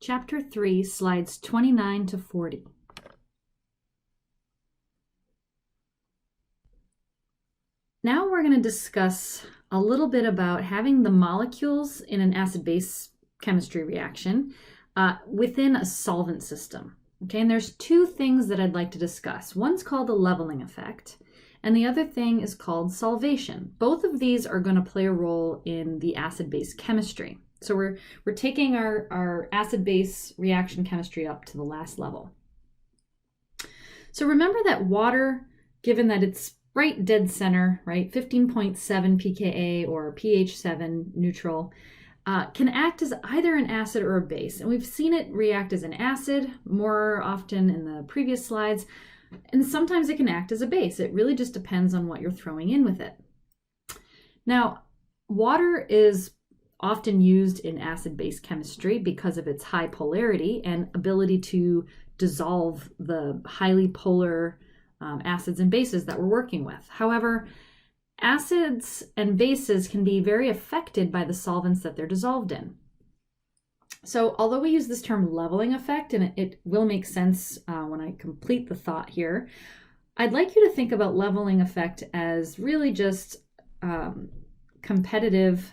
Chapter 3, slides 29 to 40. Now we're going to discuss a little bit about having the molecules in an acid-base chemistry reaction within a solvent system. Okay, and there's two things that I'd like to discuss. One's called a leveling effect, and the other thing is called solvation. Both of these are going to play a role in the acid-base chemistry. So we're taking our acid-base reaction chemistry up to the last level. So remember that water, given that it's right dead center, right, 15.7 pKa or pH 7 neutral, can act as either an acid or a base. And we've seen it react as an acid more often in the previous slides, and sometimes it can act as a base. It really just depends on what you're throwing in with it. Now, water is often used in acid-base chemistry because of its high polarity and ability to dissolve the highly polar acids and bases that we're working with. However, acids and bases can be very affected by the solvents that they're dissolved in. So although we use this term leveling effect, and it will make sense when I complete the thought here, I'd like you to think about leveling effect as really just competitive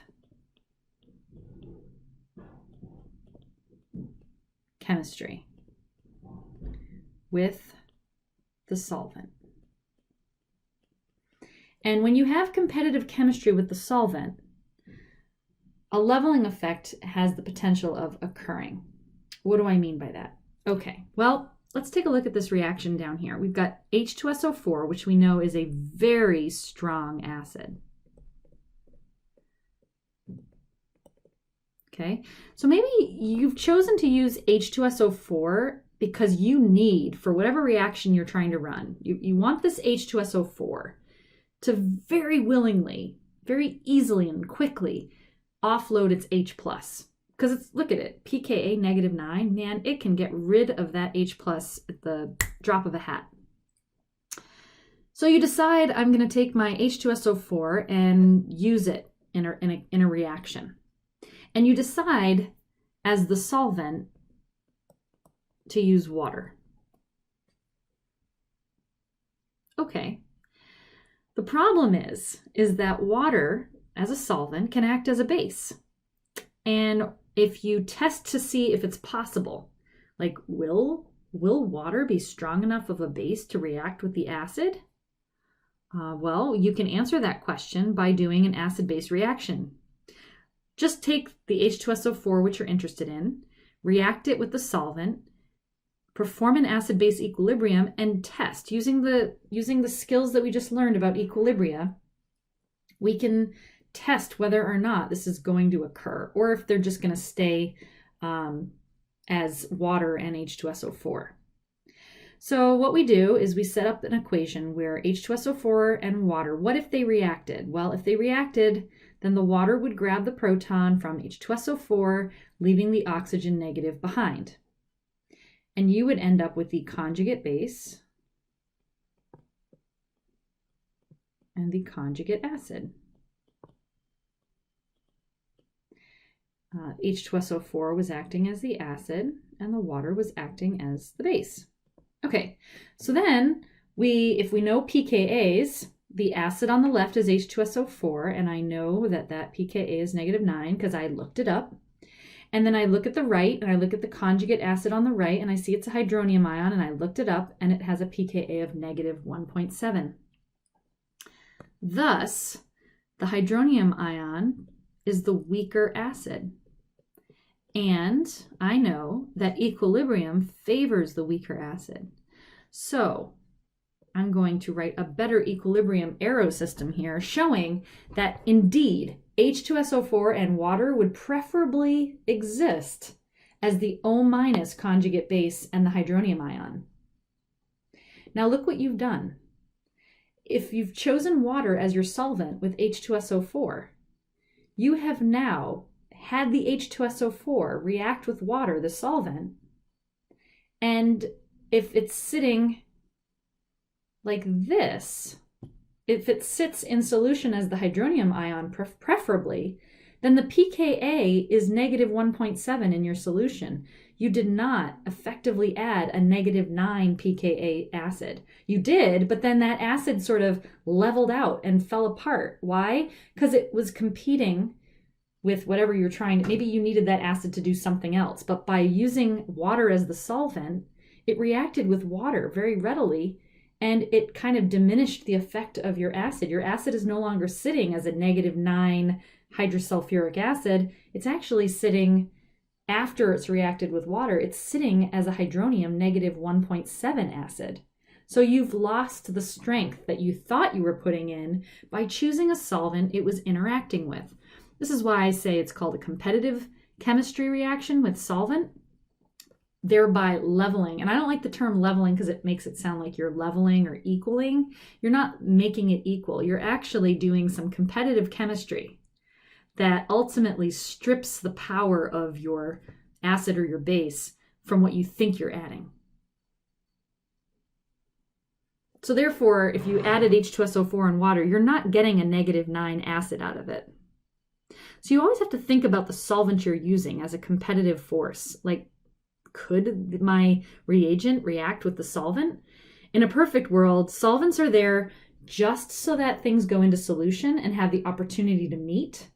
chemistry with the solvent. And when you have competitive chemistry with the solvent, a leveling effect has the potential of occurring. What do I mean by that? Okay, well, let's take a look at this reaction down here. We've got H2SO4, which we know is a very strong acid. Okay, so maybe you've chosen to use H2SO4 because you need, for whatever reaction you're trying to run, you want this H2SO4 to very willingly, very easily and quickly offload its H+. Because it's, look at it, pKa -9, man, it can get rid of that H+ at the drop of a hat. So you decide, I'm going to take my H2SO4 and use it in a reaction. And you decide, as the solvent, to use water. Okay. The problem is that water, as a solvent, can act as a base. And if you test to see if it's possible, like, will water be strong enough of a base to react with the acid? Well, you can answer that question by doing an acid-base reaction. Just take the H2SO4, which you're interested in, react it with the solvent, perform an acid-base equilibrium, and test. Using the skills that we just learned about equilibria, we can test whether or not this is going to occur, or if they're just going to stay as water and H2SO4. So what we do is we set up an equation where H2SO4 and water, what if they reacted? Well, if they reacted, then the water would grab the proton from H2SO4, leaving the oxygen negative behind. And you would end up with the conjugate base and the conjugate acid. H2SO4 was acting as the acid, and the water was acting as the base. Okay, so then if we know pKa's, the acid on the left is H2SO4, and I know that pKa is -9 because I looked it up. And then I look at the right, and I look at the conjugate acid on the right, and I see it's a hydronium ion, and I looked it up, and it has a pKa of -1.7. Thus, the hydronium ion is the weaker acid. And I know that equilibrium favors the weaker acid. So I'm going to write a better equilibrium arrow system here, showing that indeed H2SO4 and water would preferably exist as the O- conjugate base and the hydronium ion. Now look what you've done. If you've chosen water as your solvent with H2SO4, you have now had the H2SO4 react with water, the solvent, and if it's sitting like this, if it sits in solution as the hydronium ion preferably, then the pKa is negative 1.7 in your solution. You did not effectively add a negative 9 pKa acid. You did, but then that acid sort of leveled out and fell apart. Why? Because it was competing with whatever you're trying to, maybe you needed that acid to do something else, but by using water as the solvent, it reacted with water very readily, and it kind of diminished the effect of your acid. Your acid is no longer sitting as a negative 9 hydrosulfuric acid. It's actually sitting, after it's reacted with water, it's sitting as a hydronium negative 1.7 acid. So you've lost the strength that you thought you were putting in by choosing a solvent it was interacting with. This is why I say it's called a competitive chemistry reaction with solvent, thereby leveling. And I don't like the term leveling because it makes it sound like you're leveling or equaling. You're not making it equal. You're actually doing some competitive chemistry that ultimately strips the power of your acid or your base from what you think you're adding. So therefore, if you added H2SO4 and water, you're not getting a negative 9 acid out of it. So you always have to think about the solvent you're using as a competitive force. Like, could my reagent react with the solvent? In a perfect world, solvents are there just so that things go into solution and have the opportunity to meet.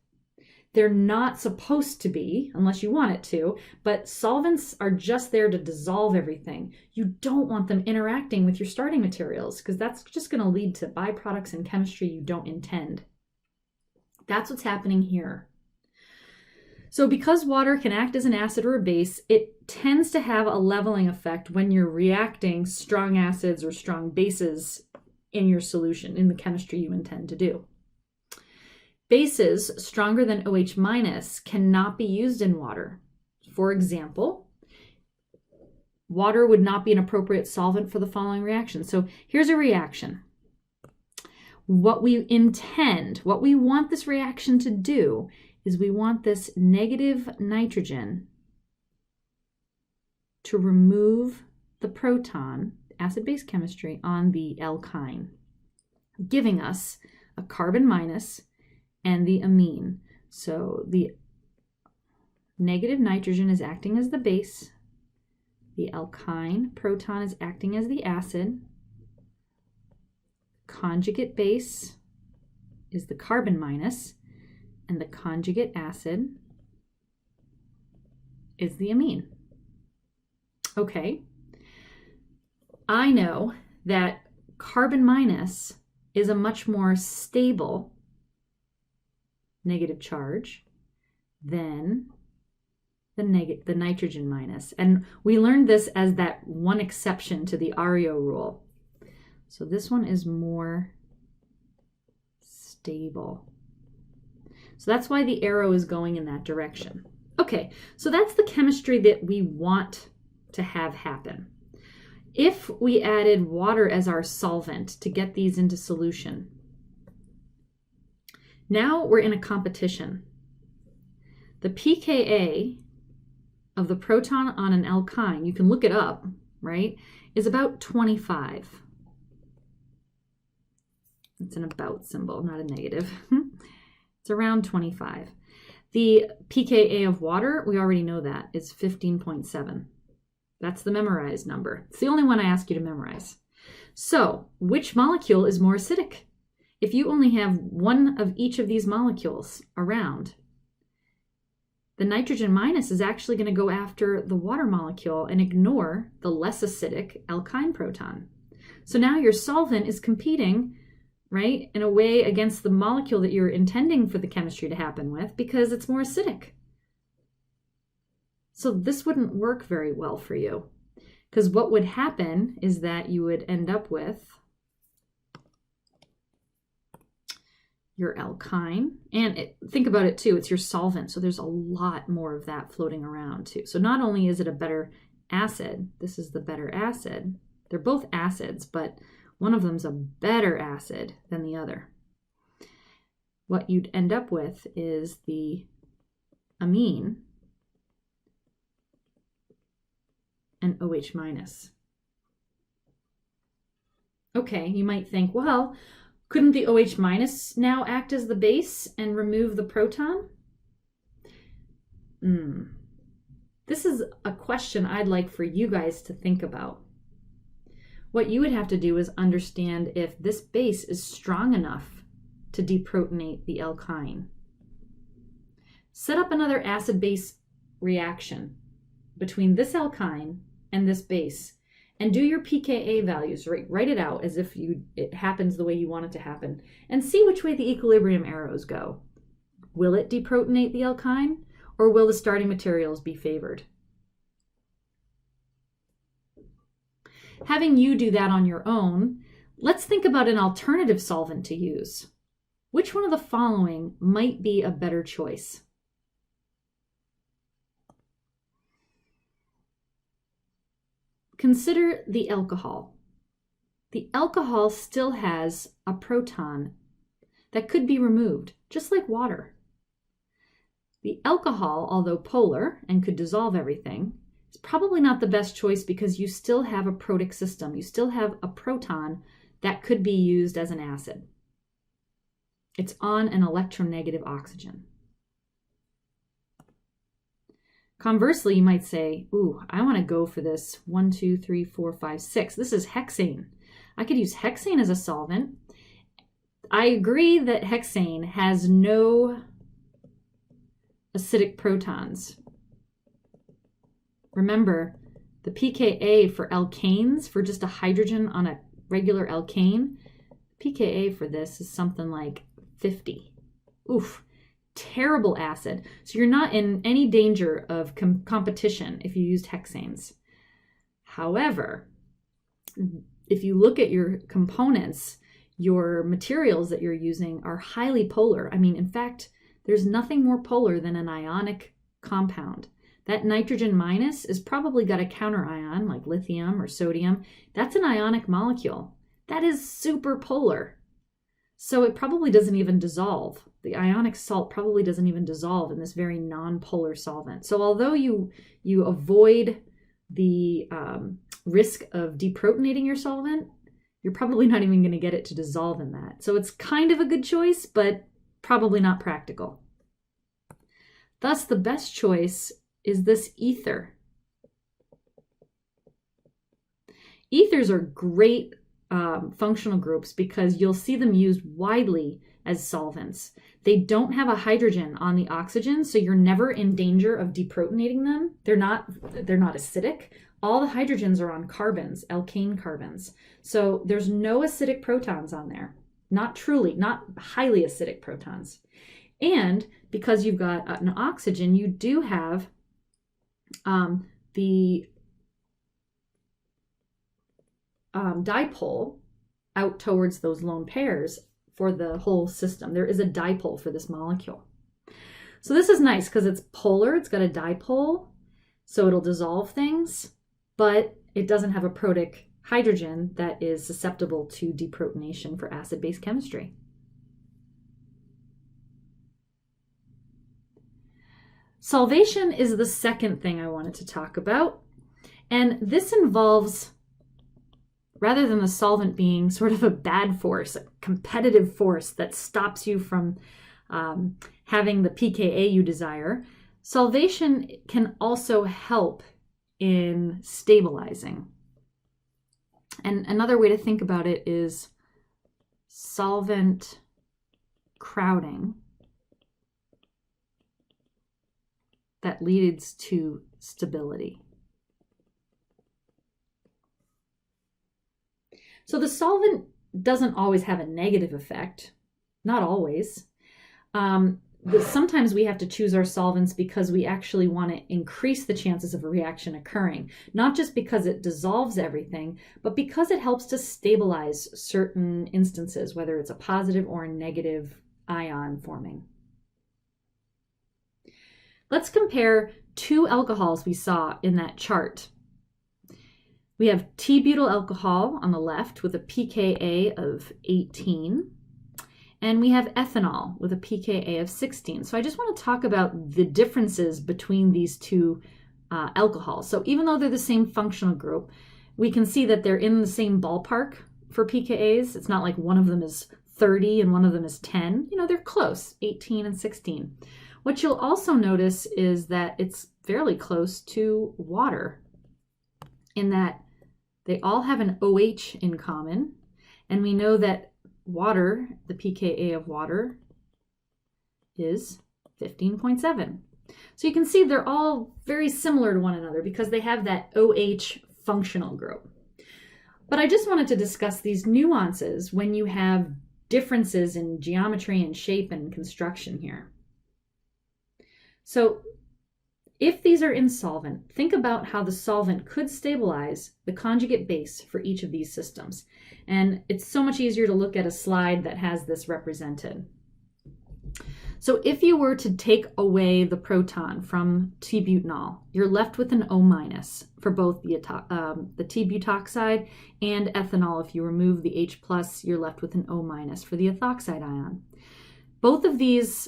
They're not supposed to be, unless you want it to, but solvents are just there to dissolve everything. You don't want them interacting with your starting materials because that's just going to lead to byproducts in chemistry you don't intend. That's what's happening here. So because water can act as an acid or a base, it tends to have a leveling effect when you're reacting strong acids or strong bases in your solution, in the chemistry you intend to do. Bases stronger than OH- cannot be used in water. For example, water would not be an appropriate solvent for the following reaction. So here's a reaction. What we intend, what we want this reaction to do is we want this negative nitrogen to remove the proton, acid-base chemistry, on the alkyne, giving us a carbon minus and the amine. So the negative nitrogen is acting as the base, the alkyne proton is acting as the acid, conjugate base is the carbon minus, and the conjugate acid is the amine. Okay, I know that carbon minus is a much more stable negative charge than the nitrogen minus. And we learned this as that one exception to the ARIO rule. So this one is more stable. So that's why the arrow is going in that direction. Okay, so that's the chemistry that we want to have happen. If we added water as our solvent to get these into solution, now we're in a competition. The pKa of the proton on an alkyne, you can look it up, right, is about 25. It's an about symbol, not a negative. It's around 25. The pKa of water, we already know that, is 15.7. That's the memorized number. It's the only one I ask you to memorize. So, which molecule is more acidic? If you only have one of each of these molecules around, the nitrogen minus is actually going to go after the water molecule and ignore the less acidic alkyne proton. So now your solvent is competing, right, in a way against the molecule that you're intending for the chemistry to happen with because it's more acidic. So this wouldn't work very well for you because what would happen is that you would end up with your alkyne, and think about it too, it's your solvent, so there's a lot more of that floating around too. So not only is it a better acid, this is the better acid, they're both acids, but one of them's a better acid than the other. What you'd end up with is the amine and OH minus. Okay, you might think, well, couldn't the OH minus now act as the base and remove the proton? This is a question I'd like for you guys to think about. What you would have to do is understand if this base is strong enough to deprotonate the alkyne. Set up another acid-base reaction between this alkyne and this base and do your pKa values. Write it out as if it happens the way you want it to happen and see which way the equilibrium arrows go. Will it deprotonate the alkyne, or will the starting materials be favored? Having you do that on your own, let's think about an alternative solvent to use. Which one of the following might be a better choice? Consider the alcohol. The alcohol still has a proton that could be removed, just like water. The alcohol, although polar and could dissolve everything, is probably not the best choice because you still have a protic system. You still have a proton that could be used as an acid. It's on an electronegative oxygen. Conversely, you might say, ooh, I want to go for this 1, 2, 3, 4, 5, 6. This is hexane. I could use hexane as a solvent. I agree that hexane has no acidic protons. Remember, the pKa for alkanes, for just a hydrogen on a regular alkane, pKa for this is something like 50. Oof. Terrible acid. So you're not in any danger of competition if you used hexanes. However, if you look at your components, your materials that you're using are highly polar. I mean, in fact, there's nothing more polar than an ionic compound. That nitrogen minus is probably got a counterion like lithium or sodium. That's an ionic molecule. That is super polar. So it probably doesn't even dissolve. The ionic salt probably doesn't even dissolve in this very non-polar solvent. So although you avoid the risk of deprotonating your solvent, you're probably not even going to get it to dissolve in that. So it's kind of a good choice, but probably not practical. Thus, the best choice is this ether. Ethers are great functional groups because you'll see them used widely as solvents. They don't have a hydrogen on the oxygen, so you're never in danger of deprotonating them. They're not acidic. All the hydrogens are on carbons, alkane carbons. So there's no acidic protons on there. Not highly acidic protons. And because you've got an oxygen, you do have the dipole out towards those lone pairs for the whole system. There is a dipole for this molecule. So this is nice because it's polar, it's got a dipole, so it'll dissolve things, but it doesn't have a protic hydrogen that is susceptible to deprotonation for acid-base chemistry. Solvation is the second thing I wanted to talk about, and this involves, rather than the solvent being sort of a bad force, a competitive force that stops you from having the pKa you desire, solvation can also help in stabilizing. And another way to think about it is solvent crowding that leads to stability. So the solvent doesn't always have a negative effect, not always. Sometimes we have to choose our solvents because we actually want to increase the chances of a reaction occurring, not just because it dissolves everything, but because it helps to stabilize certain instances, whether it's a positive or a negative ion forming. Let's compare two alcohols we saw in that chart. We have T-butyl alcohol on the left with a pKa of 18, and we have ethanol with a pKa of 16. So I just want to talk about the differences between these two alcohols. So even though they're the same functional group, we can see that they're in the same ballpark for pKa's. It's not like one of them is 30 and one of them is 10. You know, they're close, 18 and 16. What you'll also notice is that it's fairly close to water in that they all have an OH in common. And we know that water, the pKa of water, is 15.7. So you can see they're all very similar to one another because they have that OH functional group. But I just wanted to discuss these nuances when you have differences in geometry and shape and construction here. So if these are in solvent, think about how the solvent could stabilize the conjugate base for each of these systems. And it's so much easier to look at a slide that has this represented. So if you were to take away the proton from T-butanol, you're left with an O- for both the T-Butoxide and ethanol. If you remove the H+, you're left with an O- for the ethoxide ion. Both of these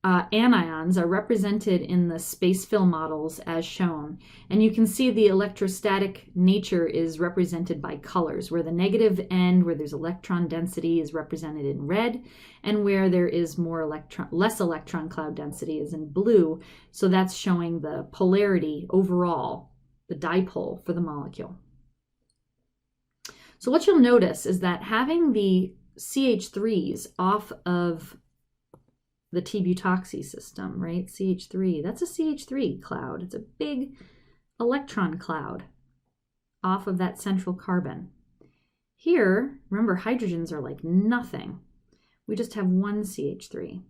anions are represented in the space fill models as shown. And you can see the electrostatic nature is represented by colors, where the negative end, where there's electron density, is represented in red, and where there is less electron cloud density is in blue. So that's showing the polarity overall, the dipole for the molecule. So what you'll notice is that having the CH3s off of the T-butoxy system, right? CH3, that's a CH3 cloud. It's a big electron cloud off of that central carbon. Here, remember, hydrogens are like nothing. We just have one CH3.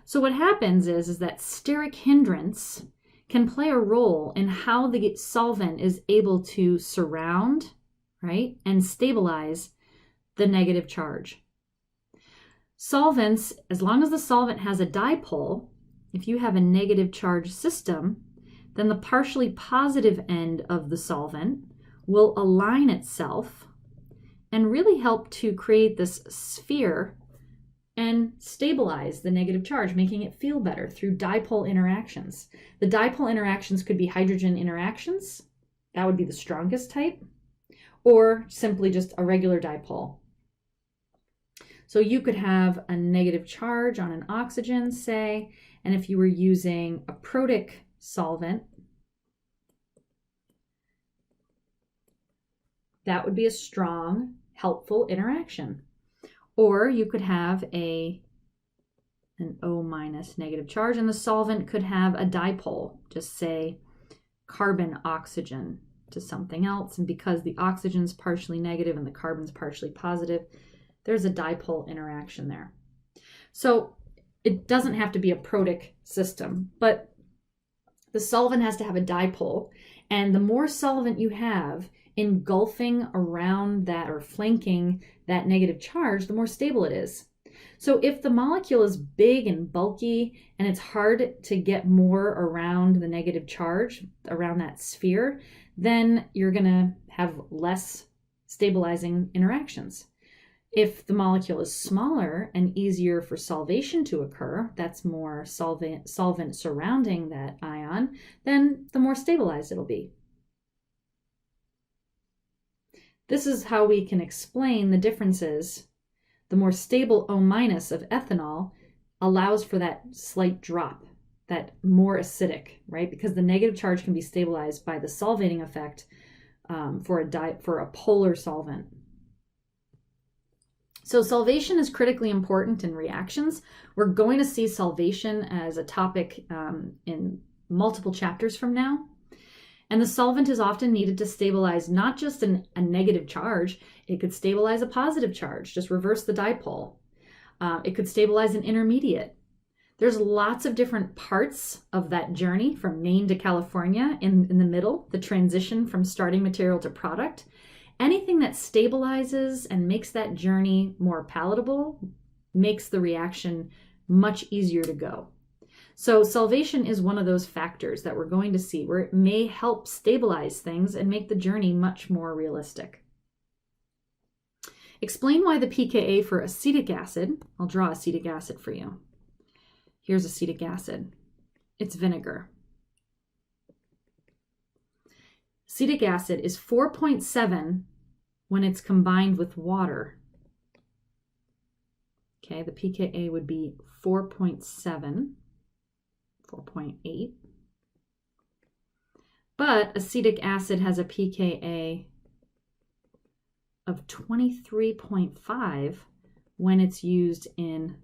So what happens is that steric hindrance can play a role in how the solvent is able to surround, right, and stabilize the negative charge. Solvents, as long as the solvent has a dipole, if you have a negative charge system, then the partially positive end of the solvent will align itself and really help to create this sphere and stabilize the negative charge, making it feel better through dipole interactions. The dipole interactions could be hydrogen interactions, that would be the strongest type, or simply just a regular dipole. So you could have a negative charge on an oxygen, say, and if you were using a protic solvent, that would be a strong, helpful interaction. Or you could have an O- negative charge, and the solvent could have a dipole, just say carbon oxygen to something else. And because the oxygen's partially negative and the carbon's partially positive, there's a dipole interaction there. So it doesn't have to be a protic system, but the solvent has to have a dipole. And the more solvent you have engulfing around that or flanking that negative charge, the more stable it is. So if the molecule is big and bulky and it's hard to get more around the negative charge, around that sphere, then you're going to have less stabilizing interactions. If the molecule is smaller and easier for solvation to occur, that's more solvent surrounding that ion, then the more stabilized it'll be. This is how we can explain the differences. The more stable O- of ethanol allows for that slight drop, that more acidic, right? Because the negative charge can be stabilized by the solvating effect for a polar solvent. So solvation is critically important in reactions. We're going to see solvation as a topic in multiple chapters from now. And the solvent is often needed to stabilize not just a negative charge, it could stabilize a positive charge, just reverse the dipole. It could stabilize an intermediate. There's lots of different parts of that journey from Maine to California in the middle, the transition from starting material to product. Anything that stabilizes and makes that journey more palatable makes the reaction much easier to go. So solvation is one of those factors that we're going to see where it may help stabilize things and make the journey much more realistic. Explain why the pKa for acetic acid, I'll draw acetic acid for you. Here's acetic acid. It's vinegar. Acetic acid is 4.7 when it's combined with water. Okay, the pKa would be 4.7. 4.8. But acetic acid has a pKa of 23.5 when it's used in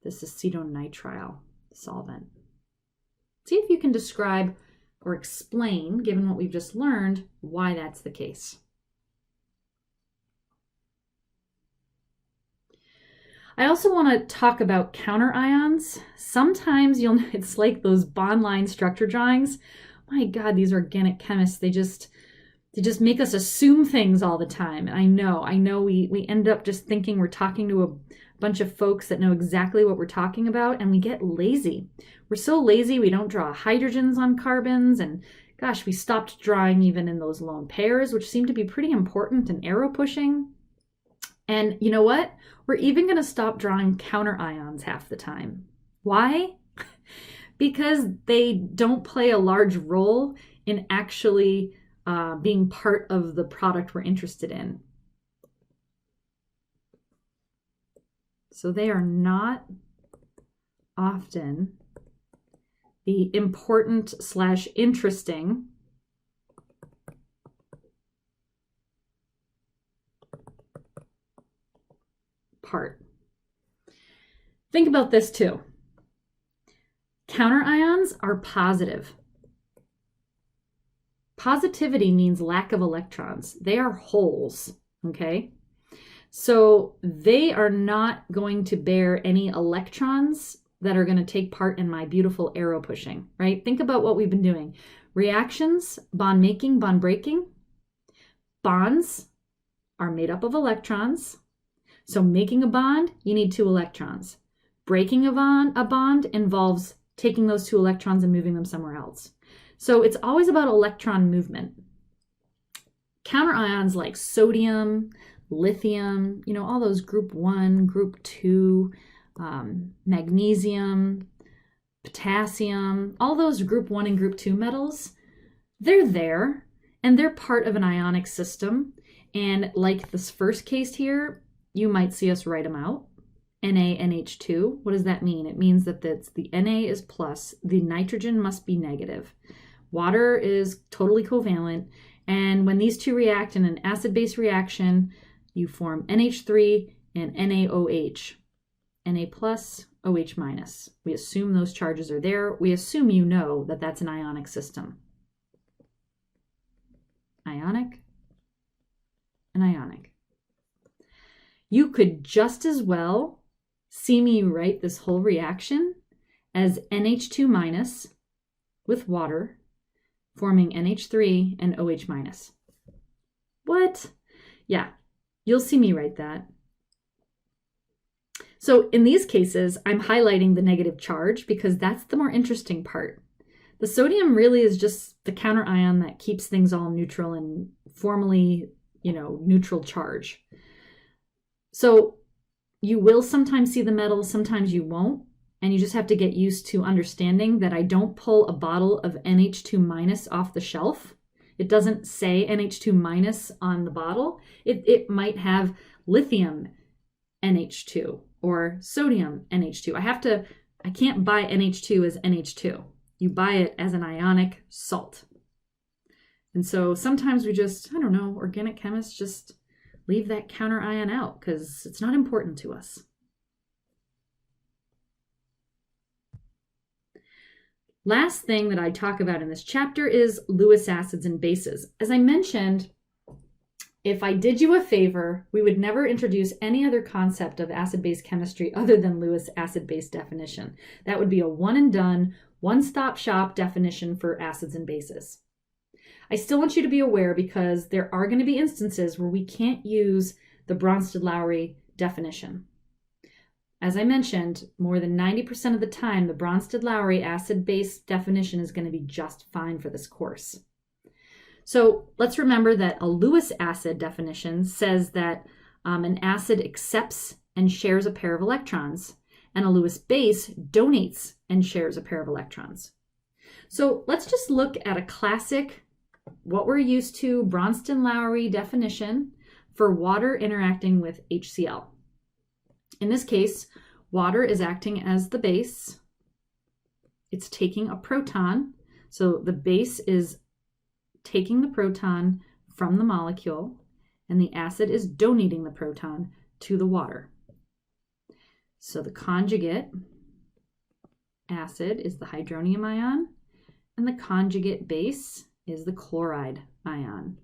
this acetonitrile solvent. See if you can describe or explain, given what we've just learned, why that's the case. I also want to talk about counterions. Sometimes it's like those bond line structure drawings. My God, these organic chemists, they just make us assume things all the time. And I know we end up just thinking we're talking to a bunch of folks that know exactly what we're talking about, and we get lazy. We're so lazy we don't draw hydrogens on carbons, and gosh, we stopped drawing even in those lone pairs, which seem to be pretty important in arrow pushing. And you know what? We're even going to stop drawing counterions half the time. Why? Because they don't play a large role in actually being part of the product we're interested in. So they are not often the important / interesting part. Think about this too. Counterions are positive. Positivity means lack of electrons. They are holes, okay? So they are not going to bear any electrons that are going to take part in my beautiful arrow pushing, right? Think about what we've been doing. Reactions, bond making, bond breaking. Bonds are made up of electrons. So making a bond, you need 2 electrons. Breaking a bond involves taking those 2 electrons and moving them somewhere else. So it's always about electron movement. Counterions like sodium, lithium, all those group 1, group 2, magnesium, potassium, all those group 1 and group 2 metals, they're there and they're part of an ionic system. And like this first case here, you might see us write them out. NaNH2. What does that mean? It means that the Na is plus, the nitrogen must be negative. Water is totally covalent, and when these two react in an acid-base reaction, you form NH3 and NaOH. Na plus, OH minus. We assume those charges are there. We assume you know that that's an ionic system. Ionic and ionic. You could just as well see me write this whole reaction as NH2 minus with water forming NH3 and OH minus. What? Yeah, you'll see me write that. So in these cases, I'm highlighting the negative charge because that's the more interesting part. The sodium really is just the counterion that keeps things all neutral and formally, neutral charge. So you will sometimes see the metal, sometimes you won't. And you just have to get used to understanding that I don't pull a bottle of NH2 minus off the shelf. It doesn't say NH2 minus on the bottle. It might have lithium NH2 or sodium NH2. I can't buy NH2 as NH2. You buy it as an ionic salt. And so sometimes we just, organic chemists just leave that counterion out because it's not important to us. Last thing that I talk about in this chapter is Lewis acids and bases. As I mentioned, if I did you a favor, we would never introduce any other concept of acid-base chemistry other than Lewis acid-base definition. That would be a one and done, one-stop shop definition for acids and bases. I still want you to be aware because there are going to be instances where we can't use the Bronsted-Lowry definition. As I mentioned, more than 90% of the time, the Bronsted-Lowry acid-base definition is going to be just fine for this course. So let's remember that a Lewis acid definition says that an acid accepts and shares a pair of electrons, and a Lewis base donates and shares a pair of electrons. So let's just look at a classic, what we're used to, Bronsted-Lowry definition for water interacting with HCl. In this case, water is acting as the base, It's taking a proton. So the base is taking the proton from the molecule, and the acid is donating the proton to the water. So the conjugate acid is the hydronium ion, and the conjugate base is the chloride ion.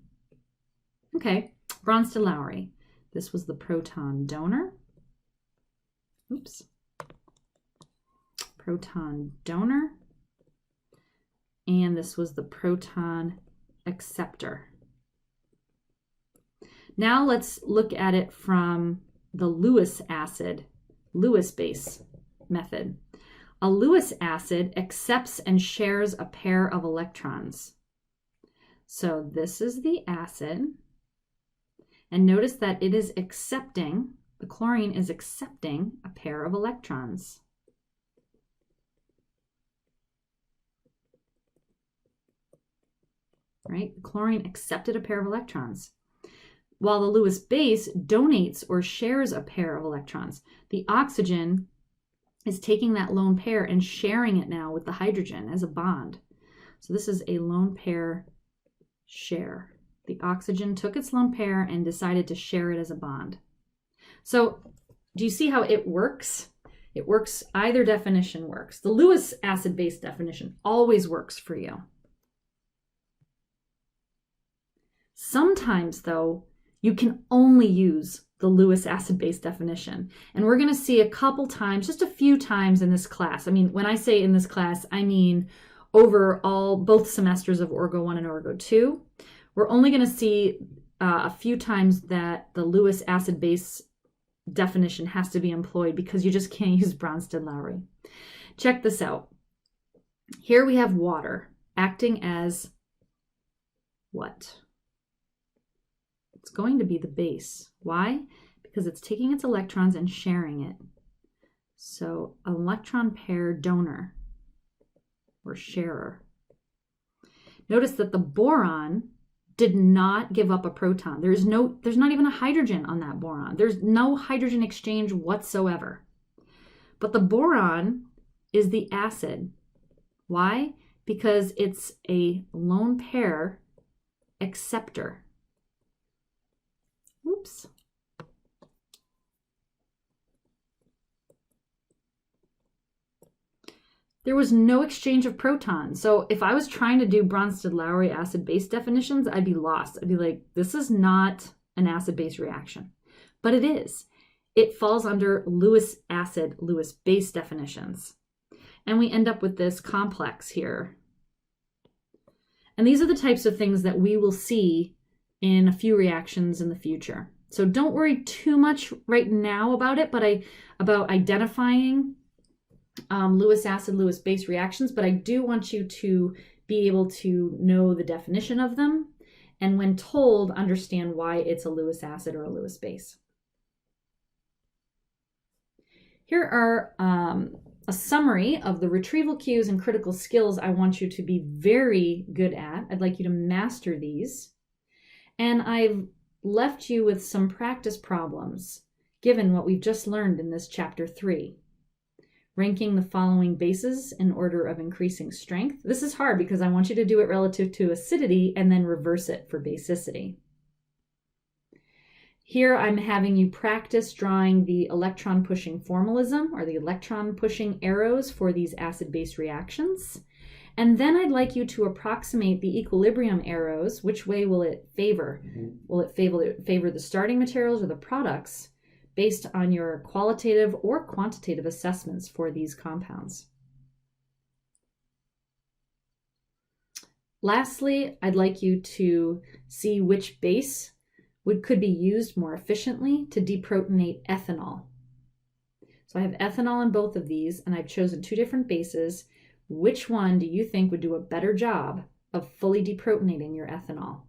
Okay, Bronsted-Lowry. This was the proton donor. Oops. Proton donor. And this was the proton acceptor. Now let's look at it from the Lewis acid, Lewis base method. A Lewis acid accepts and shares a pair of electrons. So this is the acid. And notice that it is accepting, the chlorine is accepting a pair of electrons. Right? The chlorine accepted a pair of electrons. While the Lewis base donates or shares a pair of electrons, the oxygen is taking that lone pair and sharing it now with the hydrogen as a bond. So this is a lone pair share. The oxygen took its lone pair and decided to share it as a bond. So do you see how it works? It works, either definition works. The Lewis acid-base definition always works for you. Sometimes, though, you can only use the Lewis acid-base definition. And we're going to see a couple times, just a few times in this class. I mean, when I say in this class, I mean over both semesters of Orgo 1 and Orgo 2. We're only going to see a few times that the Lewis acid-base definition has to be employed because you just can't use Bronsted-Lowry. Check this out. Here we have water acting as what? It's going to be the base. Why? Because it's taking its electrons and sharing it. So electron pair donor or sharer. Notice that the boron did not give up a proton. There's not even a hydrogen on that boron. There's no hydrogen exchange whatsoever. But the boron is the acid. Why? Because it's a lone pair acceptor. Oops. There was no exchange of protons. So if I was trying to do Bronsted-Lowry acid-base definitions, I'd be lost. I'd be like, this is not an acid-base reaction. But it is. It falls under Lewis acid, Lewis base definitions. And we end up with this complex here. And these are the types of things that we will see in a few reactions in the future. So don't worry too much right now about it, but about identifying Lewis acid, Lewis base reactions, but I do want you to be able to know the definition of them, and when told, understand why it's a Lewis acid or a Lewis base. Here are a summary of the retrieval cues and critical skills I want you to be very good at. I'd like you to master these. And I've left you with some practice problems, given what we've just learned in this chapter 3. Ranking the following bases in order of increasing strength. This is hard because I want you to do it relative to acidity and then reverse it for basicity. Here I'm having you practice drawing the electron pushing formalism or the electron pushing arrows for these acid-base reactions. And then I'd like you to approximate the equilibrium arrows. Which way will it favor? Will it favor the starting materials or the products based on your qualitative or quantitative assessments for these compounds? Lastly, I'd like you to see which base could be used more efficiently to deprotonate ethanol. So I have ethanol in both of these, and I've chosen 2 different bases. Which one do you think would do a better job of fully deprotonating your ethanol?